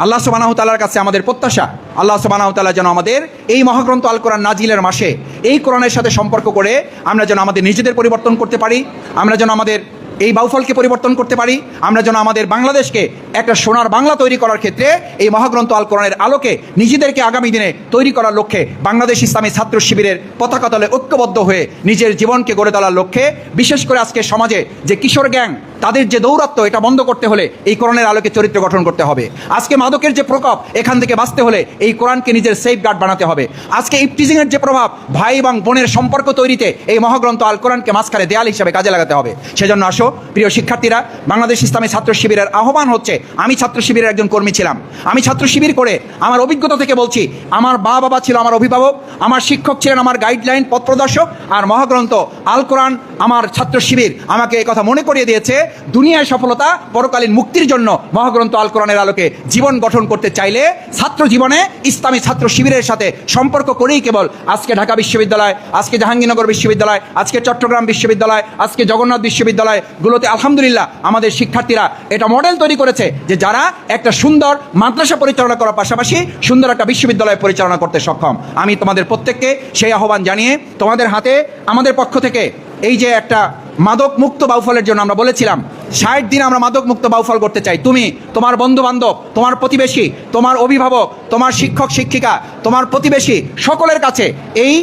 আল্লাহ সুবহানাহু তাআলার কাছে আমাদের প্রত্যাশা, আল্লাহ সুবহানাহু তাআলা যেন আমাদের এই মহাগ্রন্থ আল কোরআন নাজিলের মাসে এই কোরআনের সাথে সম্পর্ক করে আমরা যেন আমাদের নিজেদের পরিবর্তন করতে পারি, আমরা যেন আমাদের এই বাউফলকে পরিবর্তন করতে পারি, আমরা যেন আমাদের বাংলাদেশকে একটা সোনার বাংলা তৈরি করার ক্ষেত্রে এই মহাগ্রন্থ আল কোরআনের আলোকে নিজেদেরকে আগামী দিনে তৈরি করার লক্ষ্যে বাংলাদেশ ইসলামী ছাত্র শিবিরের পতাকা তলে ঐক্যবদ্ধ হয়ে নিজের জীবনকে গড়ে তোলার লক্ষ্যে, বিশেষ করে আজকে সমাজে যে কিশোর গ্যাং তাদের যে দৌরাত্ম, এটা বন্ধ করতে হলে এই কোরআনের আলোকে চরিত্র গঠন করতে হবে। আজকে মাদকের যে প্রকোপ, এখান থেকে বাঁচতে হলে এই কোরআনকে নিজের সেফ গার্ড বানাতে হবে। আজকে ইফটিজিংয়ের যে প্রভাব, ভাই এবং বোনের সম্পর্ক তৈরিতে এই মহাগ্রন্থ আল কোরআনকে মাঝখানে দেয়াল হিসাবে কাজে লাগাতে হবে। সেজন্য আসো প্রিয় শিক্ষার্থীরা, বাংলাদেশ ইসলামী ছাত্র শিবিরের আহ্বান হচ্ছে, আমি ছাত্র শিবিরের একজন কর্মী ছিলাম, আমি ছাত্র শিবির করে আমার অভিজ্ঞতা থেকে বলছি, আমার বাবা ছিল আমার অভিভাবক, আমার শিক্ষক ছিলেন আমার গাইডলাইন পথ প্রদর্শক, আর মহাগ্রন্থ আল কোরআন আমার ছাত্র শিবির আমাকে এই কথা মনে করিয়ে দিয়েছে, দুনিয়ায় সফলতা, পরকালীন মুক্তির জন্য মহাগ্রন্থ আল কোরআনের আলোকে জীবন গঠন করতে চাইলে ছাত্র জীবনে ইসলামী ছাত্র শিবিরের সাথে সম্পর্ক করেই কেবল আজকে ঢাকা বিশ্ববিদ্যালয়, আজকে জাহাঙ্গীরনগর বিশ্ববিদ্যালয়, আজকে চট্টগ্রাম বিশ্ববিদ্যালয়, আজকে জগন্নাথ বিশ্ববিদ্যালয়গুলোতে আলহামদুলিল্লাহ আমাদের শিক্ষার্থীরা এটা মডেল তৈরি করেছে যে যারা একটা সুন্দর মাদ্রাসা পরিচালনা করার পাশাপাশি সুন্দর একটা বিশ্ববিদ্যালয় পরিচালনা করতে সক্ষম। আমি তোমাদের প্রত্যেককে সেই আহ্বান জানিয়ে তোমাদের হাতে আমাদের পক্ষ থেকে এই যে একটা মাদক মুক্ত বাউফলের জন্য আমরা বলেছিলাম 60 দিন আমরা মাদক মুক্ত বাউফল করতে চাই। তুমি, তোমার বন্ধু বান্ধব, তোমার প্রতিবেশী, তোমার অভিভাবক, তোমার শিক্ষক শিক্ষিকা, তোমার প্রতিবেশী, সকলের কাছে এই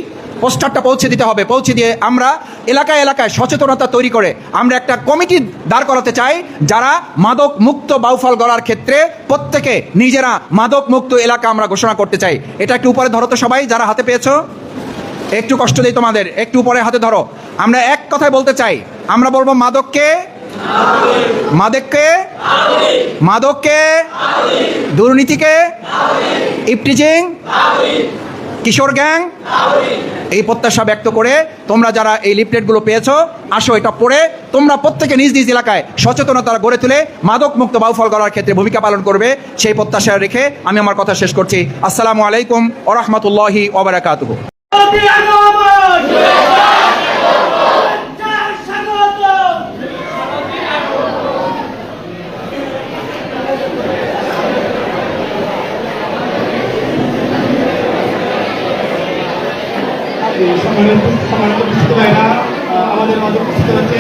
পোস্টারটা পৌঁছে দিতে হবে। পৌঁছে দিয়ে আমরা এলাকায় এলাকায় সচেতনতা তৈরি করে আমরা একটা কমিটি দাঁড় করাতে চাই, যারা মাদক মুক্ত বাউফল গড়ার ক্ষেত্রে প্রত্যেকে নিজেরা মাদক মুক্ত এলাকা আমরা ঘোষণা করতে চাই। এটা একটু উপরে ধরো তো সবাই, যারা হাতে পেয়েছো একটু কষ্ট দিই তোমাদের, একটু উপরে হাতে ধরো। আমরা এক কথায় বলতে চাই, আমরা বলবো মাদককে, মাদককে, মাদককে, দুর্নীতিকে, ইফটিজিং, কিশোর গ্যাং, এই প্রত্যাশা ব্যক্ত করে তোমরা যারা এই লিফলেটগুলো পেয়েছো, আসো এটা পড়ে তোমরা প্রত্যেকে নিজ নিজ এলাকায় সচেতনতা গড়ে তুলে মাদক মুক্ত বাউফল করার ক্ষেত্রে ভূমিকা পালন করবে, সেই প্রত্যাশা রেখে আমি আমার কথা শেষ করছি। আসসালামু আলাইকুম ওয়া রাহমাতুল্লাহি ওয়া বারাকাতুহু। সম্মানিত উপস্থিত ভাইরা, আমাদের মাঝে উপস্থিত হচ্ছে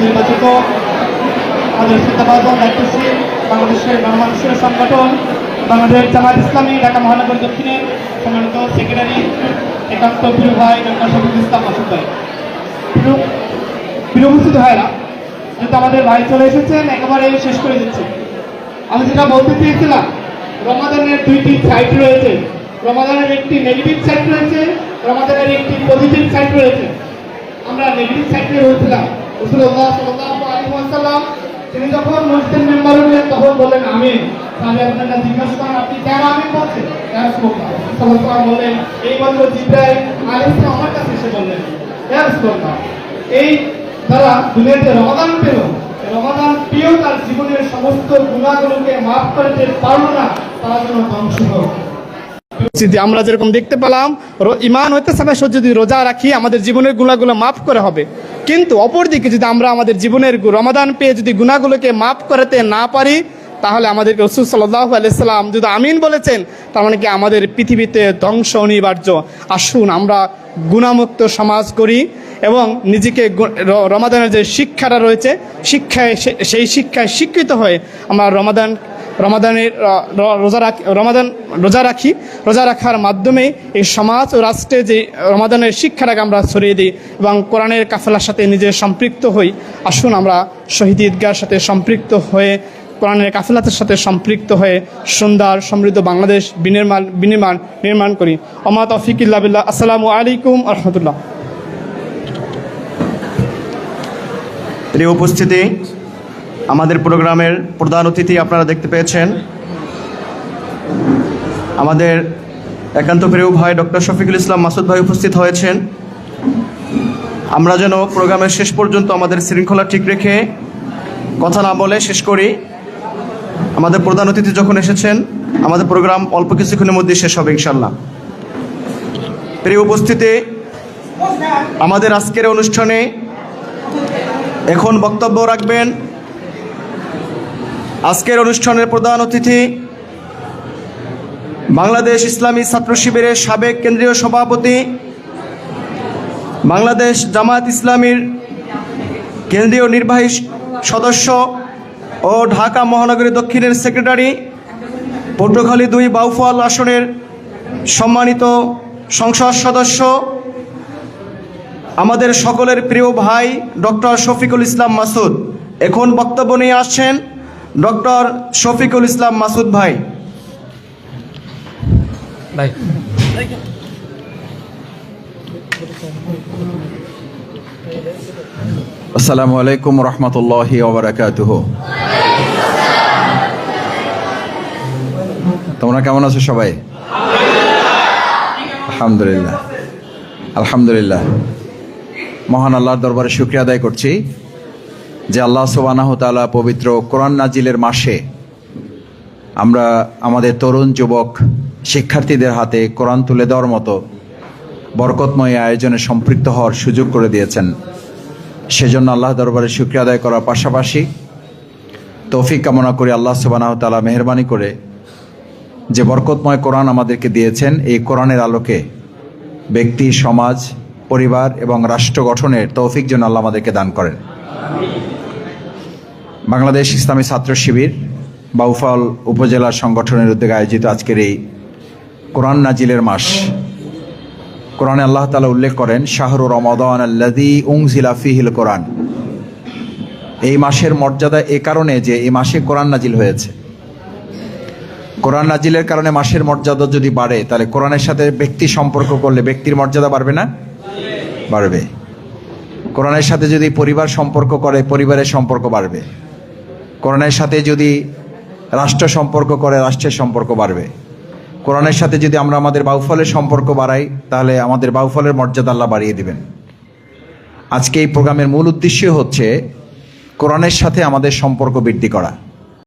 নির্বাচিত আমাদের শ্রদ্ধাভাজন দায়িত্বশীল বাংলাদেশের গণমানুষের সংগঠন বাংলাদেশ জামায়াত ইসলামী ঢাকা মহানগর দক্ষিণের সম্মানিত সেক্রেটারি একান্ত প্রিয় ভাই ডক্টর শফিকুল ইসলাম মাসুদ ভাই। প্রিয় উপস্থিত ভাইরা, যেহেতু আমাদের ভাই চলে এসেছেন, একেবারে শেষ করে দিচ্ছে। আমি যেটা বলতে চেয়েছিলাম, রমাদানের দুইটি সাইড রয়েছে। রমাদানের একটি নেগেটিভ সাইড রয়েছে, রমাদানের একটি পজিটিভ সাইড রয়েছে। আমরা নেগেটিভ সাইডে রয়েছিলাম। রাসূলুল্লাহ সাল্লাল্লাহু আলাইহি ওয়াসাল্লাম তিনি যখন মসজিদের মেম্বারে উঠলেন তখন বললেন আমিন। তাহলে আপনারা জিজ্ঞাসা করেন আপনি কেন আমিন বলছেন? ইয়া রাসূলুল্লাহ সাল্লাল্লাহু আলাইহি বললেন এই বন্ধু জিবরাইল আলাইহিস সালাম আমার কাছে এসে বললেন ইয়া রাসূলুল্লাহ এই যারা দুনিয়াতে রমাদান পেল, রমাদান পেয়েও তার জীবনের সমস্ত গুনাহগুলোকে মাফ করতে পারলো না, তারা যেন ধ্বংস হোক। আমরা যেরকম দেখতে পেলাম, ঈমান হইতে সাথে যদি রোজা রাখি আমাদের জীবনের গুনাহগুলো মাফ করে হবে, কিন্তু অপরদিকে যদি আমরা আমাদের জীবনের রমাদান পেয়ে যদি গুনাহগুলোকে মাফ করতে না পারি, তাহলে আমাদেরকে রাসূল সাল্লাল্লাহু আলাইহি সাল্লাম যদি আমিন বলেছেন, তার মানে কি আমাদের পৃথিবীতে ধ্বংস অনিবার্য। আসুন আমরা গুনাহমুক্ত সমাজ করি এবং নিজেকে রমাদানের যে শিক্ষাটা রয়েছে সেই শিক্ষায় শিক্ষিত হয়ে আমরা রোজা রাখি। রোজা রাখার মাধ্যমে এই সমাজ ও রাষ্ট্রে যে রমাদানের শিক্ষাটাকে আমরা ছড়িয়ে দিই এবং কোরআনের কাফেলার সাথে নিজে সম্পৃক্ত হই। আসুন আমরা শহীদ ঈদগাহর সাথে সম্পৃক্ত হয়ে, কোরআনের কাফেলাতের সাথে সম্পৃক্ত হয়ে সুন্দর সমৃদ্ধ বাংলাদেশ নির্মাণ করি। ওমা তৌফিক ইল্লা বিল্লাহ। আসসালামু আলাইকুম ওয়া রাহমাতুল্লাহ। প্রিয় উপস্থিতি, আমাদের প্রোগ্রামের প্রধান অতিথি আপনারা দেখতে পেয়েছেন, আমাদের একান্ত প্রিয় ভাই ডক্টর শফিকুল ইসলাম মাসুদ ভাই উপস্থিত হয়েছেন। আমরা যেন প্রোগ্রামের শেষ পর্যন্ত আমাদের শৃঙ্খলা ঠিক রেখে কথা না বলে শেষ করি। আমাদের প্রধান অতিথি যখন এসেছেন, আমাদের প্রোগ্রাম অল্প কিছুক্ষণের মধ্যে শেষ হবে ইনশাল্লাহ। প্রিয় উপস্থিতি, আমাদের আজকের অনুষ্ঠানে এখন বক্তব্য রাখবেন আজকের অনুষ্ঠানের প্রধান অতিথি বাংলাদেশ ইসলামী ছাত্র শিবিরের সাবেক কেন্দ্রীয় সভাপতি, বাংলাদেশ জামায়াত ইসলামীর কেন্দ্রীয় নির্বাহী সদস্য ও ঢাকা মহানগরী দক্ষিণের সেক্রেটারি, পটুয়াখালী 2 বাউফল আসনের সম্মানিত সংসদ সদস্য, আমাদের সকলের প্রিয় ভাই ডক্টর শফিকুল ইসলাম মাসুদ এখন বক্তব্য নিয়ে আসছেন। ডক্টর শফিকুল ইসলাম মাসুদ ভাই। আসসালামু আলাইকুম রহমতুল্লাহি ওয়া বারাকাতুহু। তোমরা কেমন আছো সবাই? আলহামদুলিল্লাহ, আলহামদুলিল্লাহ। মহান আল্লাহর দরবারে শুকরিয়া আদায় করছি যে আল্লাহ সুবহানাহু ওয়া তাআলা পবিত্র কোরআন নাজিলের মাসে আমরা আমাদের তরুণ যুবক শিক্ষার্থীদের হাতে কোরআন তুলে দেওয়ার মতো বরকতময় আয়োজনে সম্পৃক্ত হওয়ার সুযোগ করে দিয়েছেন। সেজন্য আল্লাহ দরবারে শুকরিয়া আদায় করার পাশাপাশি তৌফিক কামনা করি আল্লাহ সুবহানাহু ওয়া তাআলা মেহেরবানি করে যে বরকতময় কোরআন আমাদেরকে দিয়েছেন, এই কোরআনের আলোকে ব্যক্তি, সমাজ, পরিবার এবং রাষ্ট্র গঠনের তৌফিক যেন আল্লাহ আমাদেরকে দান করেন। বাংলাদেশ ইসলামী ছাত্র শিবির বাউফল উপজেলা সংগঠনের উদ্যোগে আয়োজিত আজকের এই কোরআন নাজিলের মাস, কোরআনে আল্লাহ তাআলা উল্লেখ করেন শাহরু রমাদান আল্লাযী উনজিলা ফীহিল কোরআন। এই মাসের মর্যাদা এ কারণে যে এই মাসে কোরআন নাজিল হয়েছে। কোরআন নাজিলের কারণে মাসের মর্যাদা যদি বাড়ে, তাহলে কোরআনের সাথে ব্যক্তি সম্পর্ক করলে ব্যক্তির মর্যাদা বাড়বে না? বাড়বে। কোরআনের সাথে যদি পরিবার সম্পর্ক করে, পরিবারের সম্পর্ক বাড়বে। কোরআনের সাথে যদি রাষ্ট্র সম্পর্ক করে, রাষ্ট্রের সম্পর্ক বাড়বে। কোরআনের সাথে যদি আমরা আমাদের বাউফলের সম্পর্ক বাড়াই, তাহলে আমাদের বাউফলের মর্যাদা আল্লাহ বাড়িয়ে দিবেন। আজকে এই প্রোগ্রামের মূল উদ্দেশ্য হচ্ছে কোরআনের সাথে আমাদের সম্পর্ক বৃদ্ধি করা।